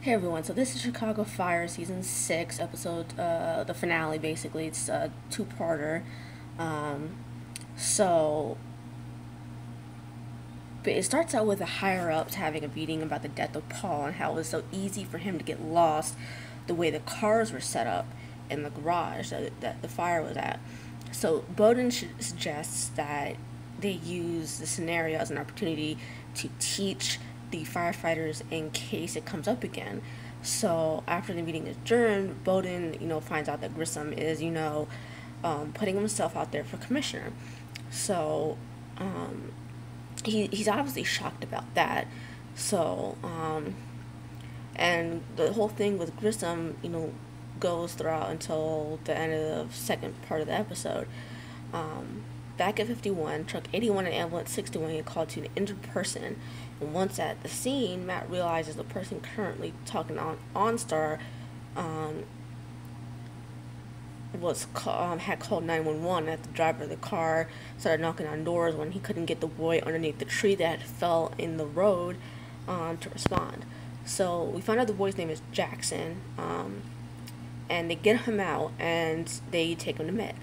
Hey everyone, so this is Chicago Fire Season 6, episode, the finale basically. It's a two-parter. Um, so, but it starts out with the higher-ups having a meeting about the death of Paul and how it was so easy for him to get lost the way the cars were set up in the garage that the fire was at. So, Boden suggests that they use the scenario as an opportunity to teach the firefighters in case it comes up again. So after the meeting is adjourned, Boden, finds out that Grissom is, putting himself out there for commissioner. So he's obviously shocked about that. So and the whole thing with Grissom, goes throughout until the end of the second part of the episode. Back at 51, truck 81 and ambulance 61 get called to an injured person. And once at the scene, Matt realizes the person currently talking on OnStar had called 911. That the driver of the car started knocking on doors when he couldn't get the boy underneath the tree that fell in the road to respond. So we find out the boy's name is Jackson, and they get him out and they take him to med.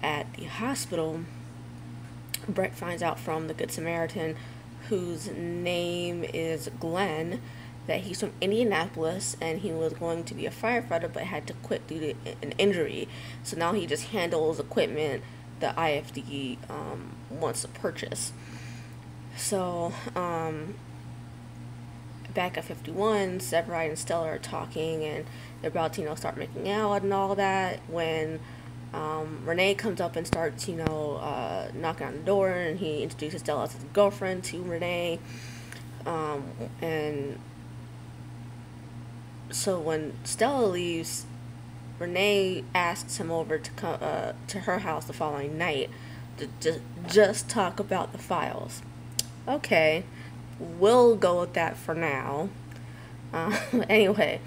At the hospital, Brett finds out from the Good Samaritan, whose name is Glenn, that he's from Indianapolis and he was going to be a firefighter but had to quit due to an injury. So now he just handles equipment the IFD wants to purchase. So back at 51, Severide and Stella are talking and they're about to start making out and all that when Rene comes up and starts, knocking on the door, and he introduces Stella as his girlfriend to Rene. And so when Stella leaves, Rene asks him over to come to her house the following night to just talk about the files. Okay, we'll go with that for now. Anyway,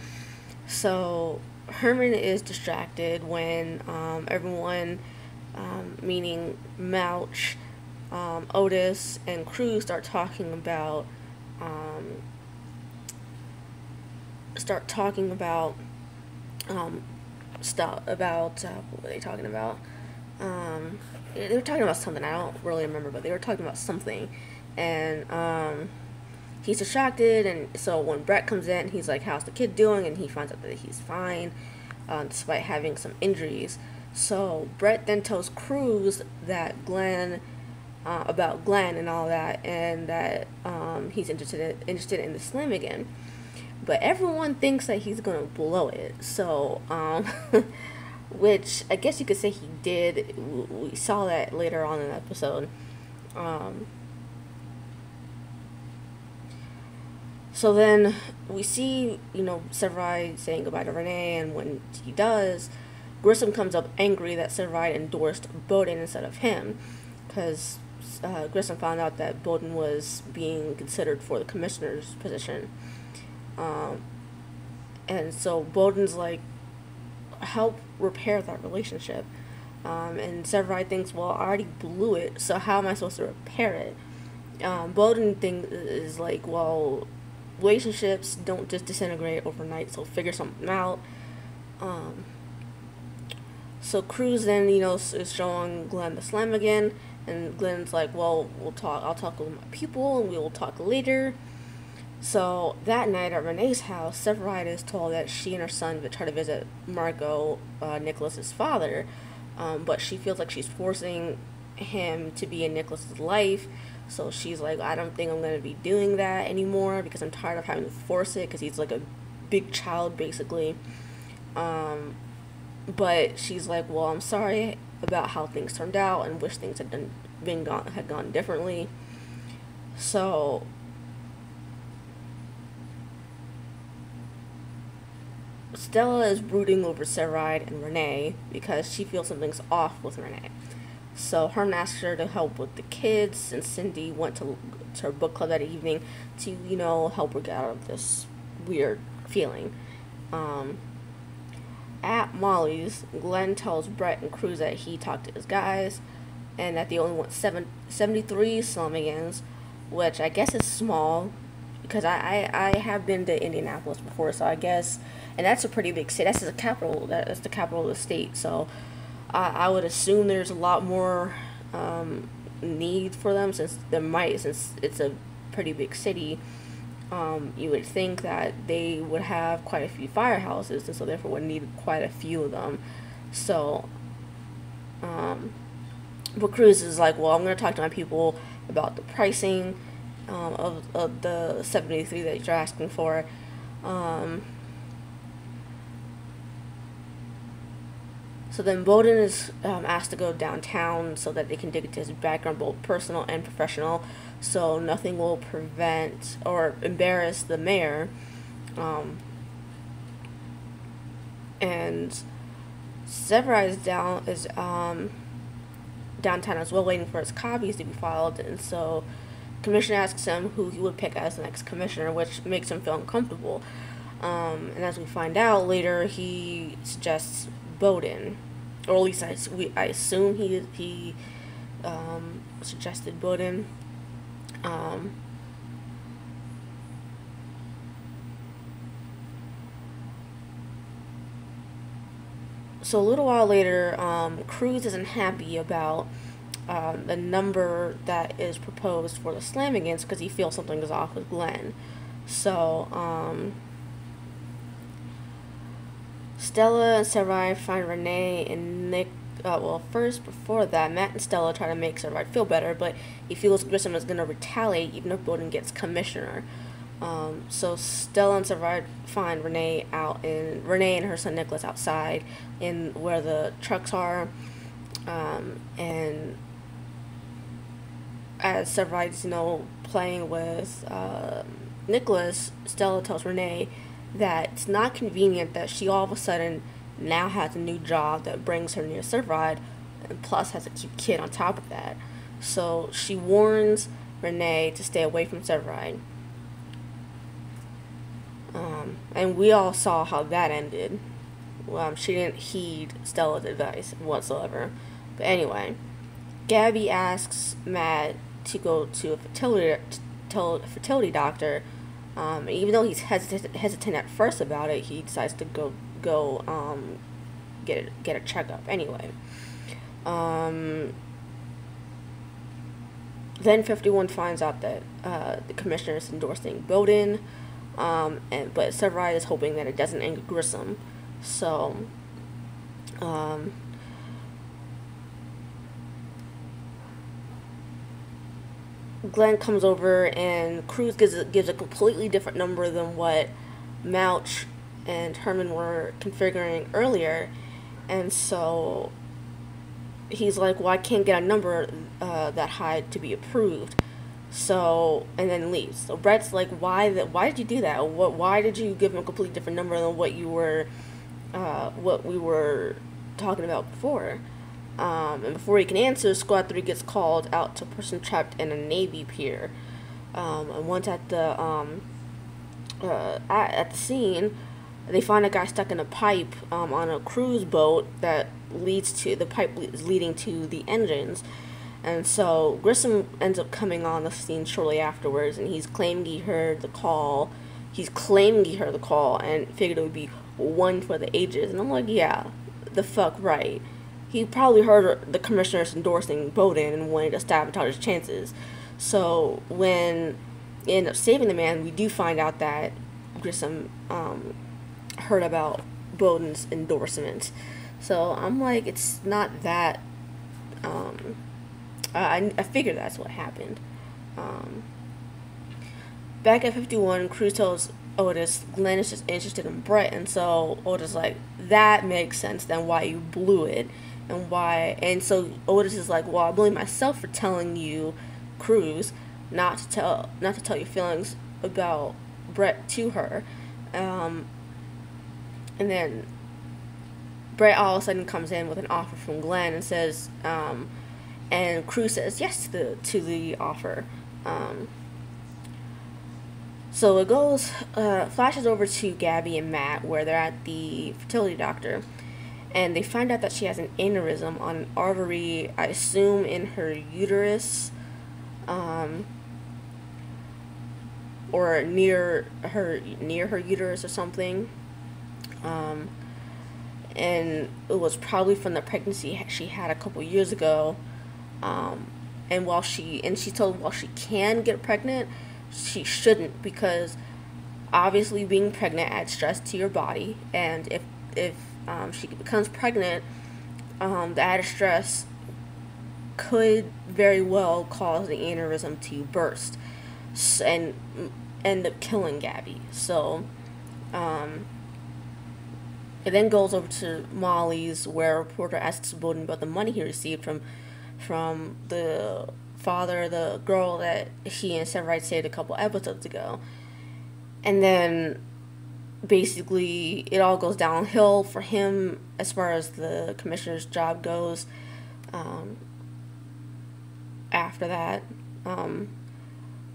so Herman is distracted when everyone, meaning Mouch, Otis, and Cruz start talking about stuff about what were they talking about? They were talking about something I don't really remember, but they were talking about something, and he's distracted, and so when Brett comes in, he's like, how's the kid doing? And he finds out that he's fine, despite having some injuries. So Brett then tells Cruz that about Glenn and all that, and that he's interested in the Slim again. But everyone thinks that he's gonna blow it. So, which I guess you could say he did. We saw that later on in the episode. So then we see, Severide saying goodbye to Rene, and when he does, Grissom comes up angry that Severide endorsed Boden instead of him, because Grissom found out that Boden was being considered for the commissioner's position. And so Boden's like, help repair that relationship. And Severide thinks, well, I already blew it, so how am I supposed to repair it? Boden is like, well, relationships don't just disintegrate overnight, so figure something out. So Cruz then, is showing Glenn the Slam again, and Glenn's like, well, I'll talk with my people, and we will talk later. So that night at Renee's house, Severide is told that she and her son would try to visit Margot, Nicholas's father, but she feels like she's forcing him to be in Nicholas's life. So she's like, I don't think I'm going to be doing that anymore because I'm tired of having to force it because he's like a big child, basically. But she's like, well, I'm sorry about how things turned out and wish things had gone differently. So Stella is brooding over Severide and Rene because she feels something's off with Rene. So Herman asks her to help with the kids, and Cindy went to her book club that evening to, help her get out of this weird feeling. At Molly's, Glenn tells Brett and Cruz that he talked to his guys, and that they only want 73 Slummigans, which I guess is small. because I have been to Indianapolis before, so I guess, and that's a pretty big city. That's the capital. That's the capital of the state. So I would assume there's a lot more need for them, since it's a pretty big city. You would think that they would have quite a few firehouses, and so therefore would need quite a few of them. So, but Cruz is like, well, I'm going to talk to my people about the pricing of the 73 that you're asking for. So then Boden is asked to go downtown so that they can dig into his background, both personal and professional, so nothing will prevent or embarrass the mayor. And Severide is downtown as well, waiting for his copies to be filed, and so commissioner asks him who he would pick as the next commissioner, which makes him feel uncomfortable. And as we find out later, he suggests Boden, or at least I assume he suggested Boden. So a little while later, Cruz isn't happy about the number that is proposed for the Slamigans because he feels something is off with Glenn. So Stella and Severide find Rene and Nick. Well, first, before that, Matt and Stella try to make Severide feel better, but he feels Grissom is going to retaliate even if Boden gets commissioner. So Stella and Severide find Rene and her son Nicholas outside in where the trucks are. And as Severide's, playing with Nicholas, Stella tells Rene that it's not convenient that she all of a sudden now has a new job that brings her near Severide, and plus has a cute kid on top of that. So she warns Rene to stay away from Severide. And we all saw how that ended. She didn't heed Stella's advice whatsoever. But anyway, Gabby asks Matt to go to a fertility doctor. Even though he's hesitant at first about it, he decides to go get a checkup anyway. Then 51 finds out that the commissioner is endorsing Boden, but Severide is hoping that it doesn't anger Grissom. So Glenn comes over, and Cruz gives a completely different number than what Mouch and Herman were configuring earlier, and so he's like, well, I can't get a number that high to be approved. So, and then leaves. So Brett's like, why did you do that? Why did you give him a completely different number than what we were talking about before? And before he can answer, Squad 3 gets called out to a person trapped in a Navy pier. And once at the scene, they find a guy stuck in a pipe on a cruise boat that is leading to the engines. And so Grissom ends up coming on the scene shortly afterwards, and he's claiming he heard the call. And figured it would be one for the ages. And I'm like, yeah, the fuck right. He probably heard the commissioners endorsing Boden and wanted to sabotage his chances. So when they end up saving the man, we do find out that Grissom heard about Boden's endorsement. So I'm like, it's not that. I figured that's what happened. Back at 51, Cruz tells Otis Glenn is just interested in Brett, and so Otis is like, that makes sense then why you blew it, and so Otis is like, well, I blame myself for telling you, Cruz, not to tell your feelings about Brett to her. And then Brett all of a sudden comes in with an offer from Glenn and says, and Cruz says yes to the offer. So it flashes over to Gabby and Matt where they're at the fertility doctor, and they find out that she has an aneurysm on an artery, I assume in her uterus. or near her uterus or something. Um, and it was probably from the pregnancy she had a couple years ago. Um, and she told while she can get pregnant, she shouldn't, because obviously being pregnant adds stress to your body, and if she becomes pregnant, the added stress could very well cause the aneurysm to burst and end up killing Gabby. So it then goes over to Molly's, where a reporter asks Boden about the money he received from the father of the girl that he and Severide saved a couple episodes ago. And then basically it all goes downhill for him as far as the commissioner's job goes after that.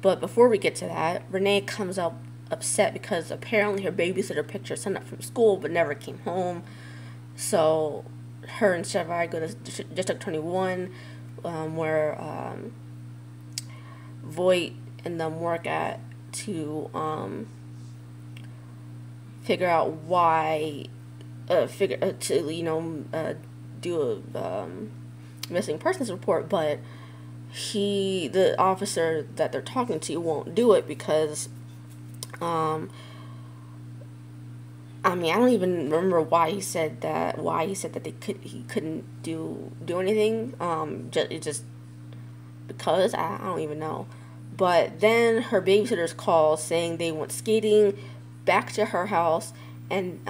But before we get to that, Rene comes up upset because apparently her babysitter picked her son up from school but never came home. So her and Severide go to District 21, where Voight and them work at to figure out why, do a missing persons report, but the officer that they're talking to won't do it because, I don't even remember why he said that. He couldn't do anything. Just because I don't even know. But then her babysitters call saying they went skating back to her house, and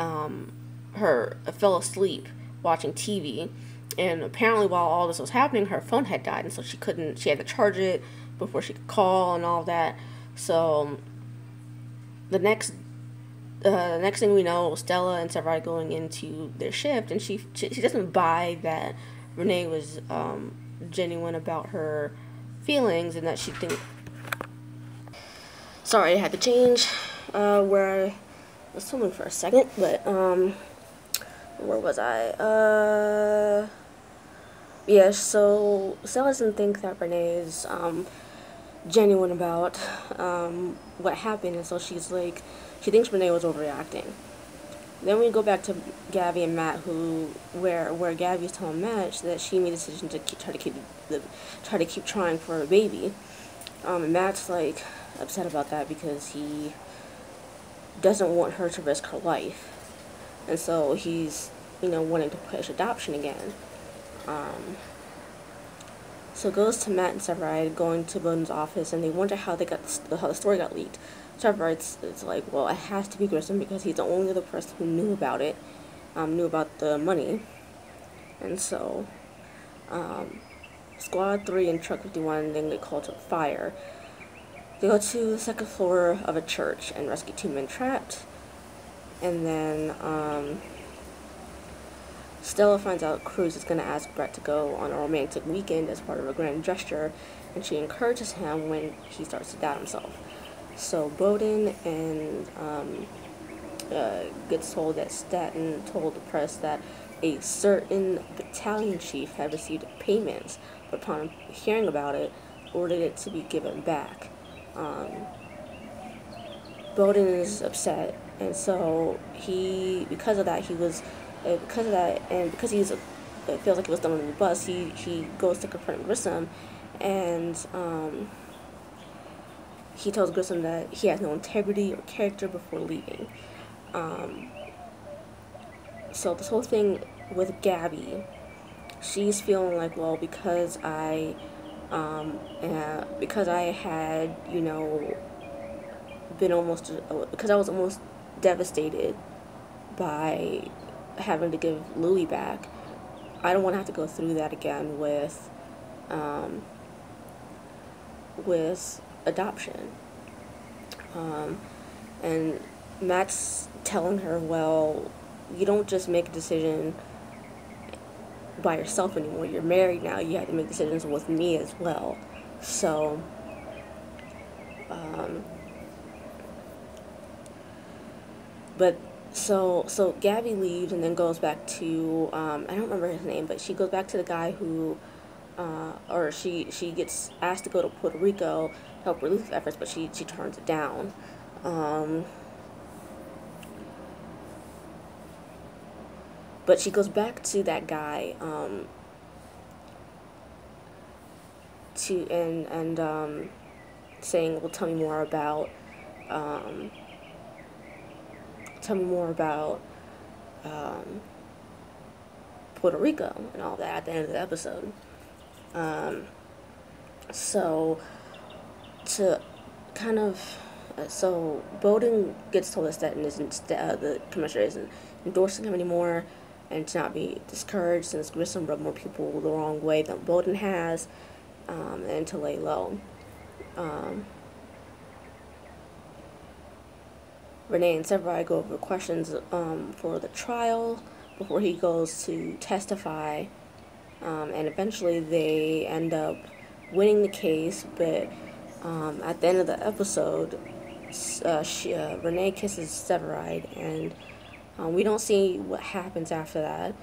her fell asleep watching TV. And apparently while all this was happening, her phone had died, and so she had to charge it before she could call and all that. So the next thing we know, Stella and Severide going into their shift, and she doesn't buy that Rene was genuine about her feelings, and that she thinks. Sorry, I had to change where I was filming for a second, but where was I? Yeah, so Stella doesn't think that Rene is genuine about what happened, and so she thinks Rene was overreacting. Then we go back to Gabby and Matt, where Gabby's telling Matt that she made a decision to try to keep trying for a baby. And Matt's upset about that because he doesn't want her to risk her life, and so he's wanting to push adoption again. So it goes to Matt and Severide going to Boden's office, and they wonder how the story got leaked. Severide's like, well, it has to be Grissom because he's the only other person who knew about it, knew about the money. And so Squad 3 and Truck 51 then get called to a fire. They go to the second floor of a church and rescue 2 men trapped. And then Stella finds out Cruz is going to ask Brett to go on a romantic weekend as part of a grand gesture, and she encourages him when he starts to doubt himself. So Boden and gets told that Stanton told the press that a certain battalion chief had received payments, but upon hearing about it, ordered it to be given back. Boden is upset, and so because of that, and because it feels like he was thrown under the bus, he goes to confront Grissom, and he tells Grissom that he has no integrity or character before leaving. So this whole thing with Gabby, she's feeling like, well, because I had, because I was almost devastated by having to give Louie back, I don't want to have to go through that again with adoption. And Matt's telling her, well, you don't just make a decision by yourself anymore. You're married now. You have to make decisions with me as well. So, So Gabby leaves and then goes back to, I don't remember his name, but she goes back to the guy who, or she gets asked to go to Puerto Rico help relief efforts, but she turns it down. But she goes back to that guy saying, "Well, tell me more about Puerto Rico and all that at the end of the episode." So to kind of so Boden gets told that the commissioner isn't endorsing him anymore, and to not be discouraged since Grissom rubbed more people the wrong way than Boden has, and to lay low. Rene and Severide go over questions for the trial before he goes to testify, and eventually they end up winning the case, but at the end of the episode, Rene kisses Severide, and we don't see what happens after that,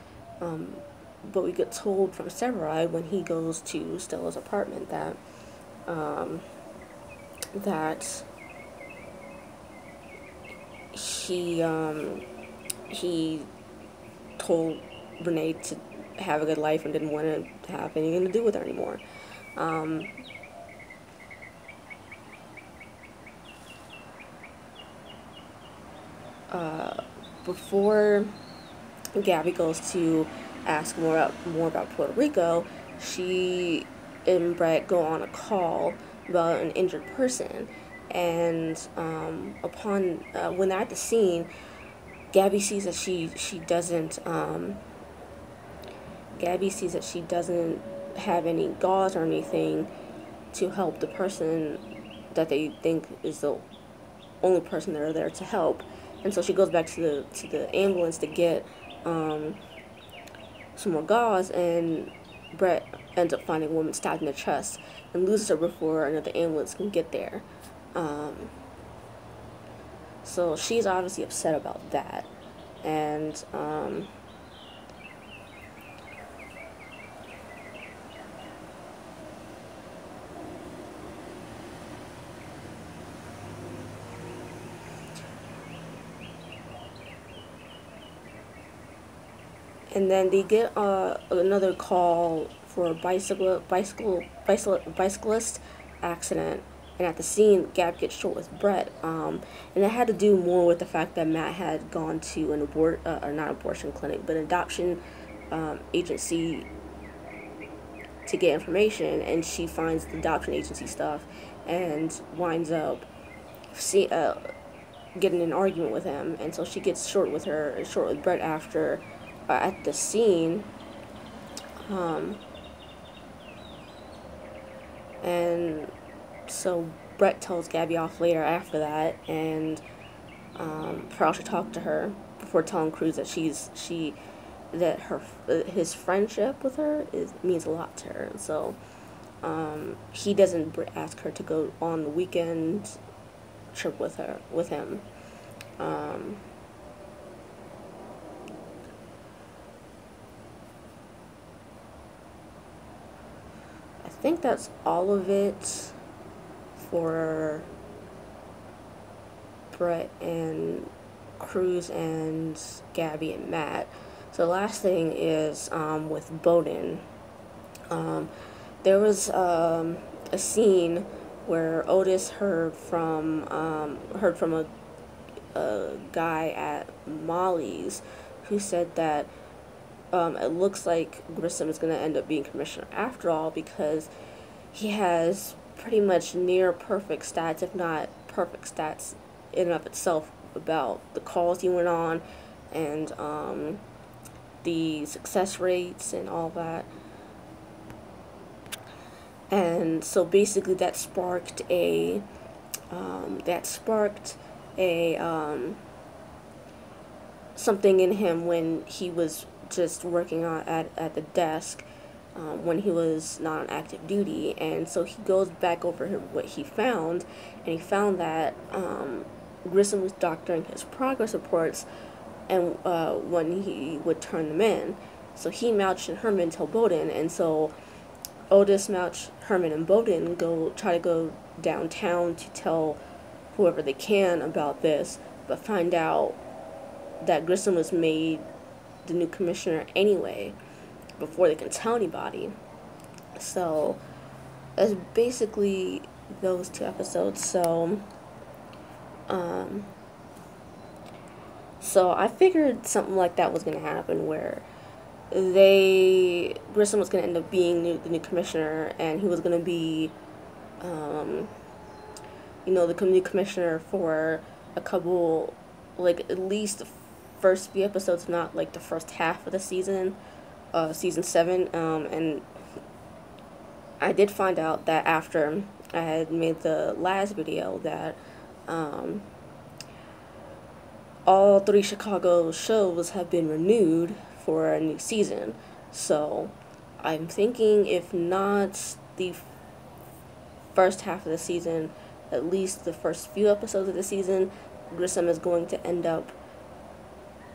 but we get told from Severide when he goes to Stella's apartment that he told Rene to have a good life and didn't want to have anything to do with her anymore. Before Gabby goes to ask more about Puerto Rico, she and Brett go on a call about an injured person, and when they're at the scene, Gabby sees that she doesn't have any gauze or anything to help the person that they think is the only person that are there to help. And so she goes back to the ambulance to get some more gauze, and Brett ends up finding a woman stabbed in the chest and loses her before another ambulance can get there. So she's obviously upset about that, and then they get another call for a bicyclist accident, and at the scene, Gab gets short with Brett, and it had to do more with the fact that Matt had gone to an not abortion clinic, but an adoption agency to get information, and she finds the adoption agency stuff, and winds up getting an argument with him, and so she gets short with Brett after. At the scene, and so Brett tells Gabby off later after that, and Pearl should talk to her before telling Cruz that his friendship with her means a lot to her, and so he doesn't ask her to go on the weekend trip with him. I think that's all of it for Brett and Cruz and Gabby and Matt. So the last thing is with Boden. There was a scene where Otis heard from a guy at Molly's who said that it looks like Grissom is going to end up being commissioner after all, because he has pretty much near perfect stats, if not perfect stats in and of itself, about the calls he went on, and the success rates and all that. And so basically that sparked something in him when he was just working at the desk when he was not on active duty. And so he goes back over what he found, and he found that Grissom was doctoring his progress reports, and when he would turn them in. So he, Mouch, and Herman told Boden, and so Otis, Mouch, Herman, and Boden try to go downtown to tell whoever they can about this, but find out that Grissom was made the new commissioner anyway before they can tell anybody. So that's basically those 2 episodes. So I figured something like that was going to happen, where Grissom was going to end up being the new commissioner, and he was going to be, the new commissioner for a couple, like, at least the first few episodes, not like the first half of the season, season 7, and I did find out that after I had made the last video that, all 3 Chicago shows have been renewed for a new season. So I'm thinking, if not the first half of the season, at least the first few episodes of the season, Grissom is going to end up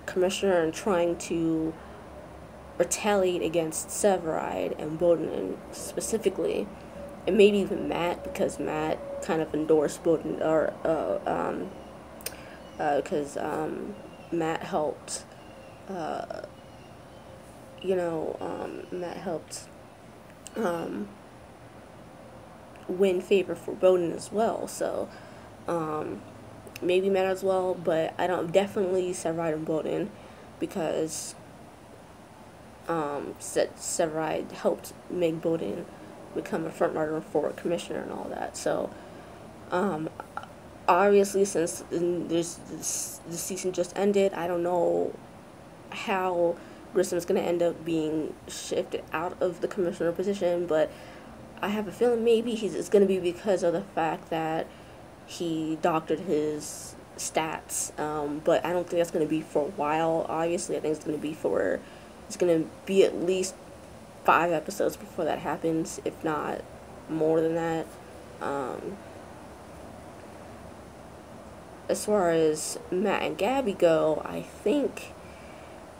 commissioner and trying to retaliate against Severide and Boden specifically, and maybe even Matt, because Matt kind of endorsed Boden, or because Matt helped, Matt helped win favor for Boden as well. So maybe Matt as well, but I don't, definitely Severide and Boden, because Severide helped make Boden become a front runner for commissioner and all that. So obviously, since this season just ended, I don't know how Grissom is going to end up being shifted out of the commissioner position, but I have a feeling maybe it's going to be because of the fact that he doctored his stats, but I don't think that's going to be for a while. Obviously, I think it's going to be at least 5 episodes before that happens, if not more than that. As far as Matt and Gabby go, I think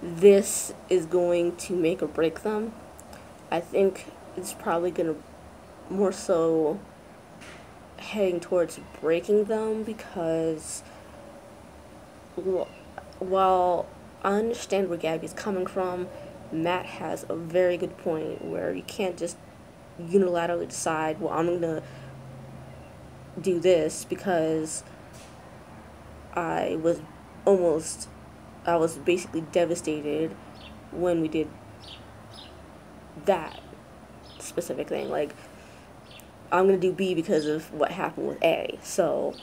this is going to make or break them. I think it's probably going to more so heading towards breaking them, because while I understand where Gabby's coming from, Matt has a very good point where you can't just unilaterally decide, well, I'm going to do this because I was basically devastated when we did that specific thing. Like, I'm going to do B because of what happened with A. So,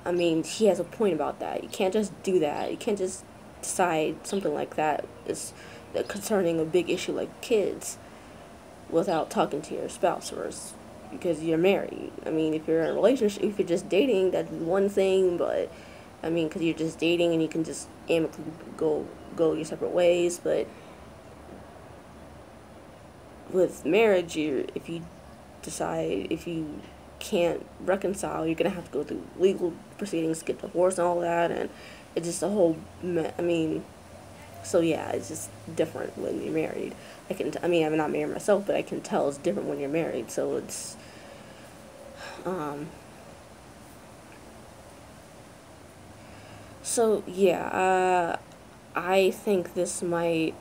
I mean, he has a point about that. You can't just do that. You can't just decide something like that is concerning a big issue like kids without talking to your spouse first, because you're married. I mean, if you're in a relationship, if you're just dating, that's one thing, but I mean, because you're just dating and you can just amicably go your separate ways. But with marriage, if you can't reconcile, you're gonna have to go through legal proceedings, get divorced and all that, and it's just a whole. So yeah, it's just different when you're married. I'm not married myself, but I can tell it's different when you're married. So it's, so yeah, I think this might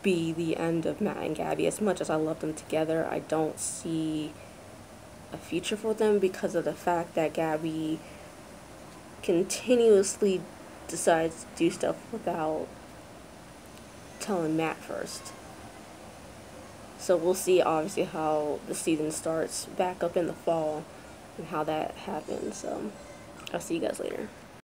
be the end of Matt and Gabby. As much as I love them together, I don't see a future for them because of the fact that Gabby continuously decides to do stuff without telling Matt first. So we'll see, obviously, how the season starts back up in the fall and how that happens. So I'll see you guys later.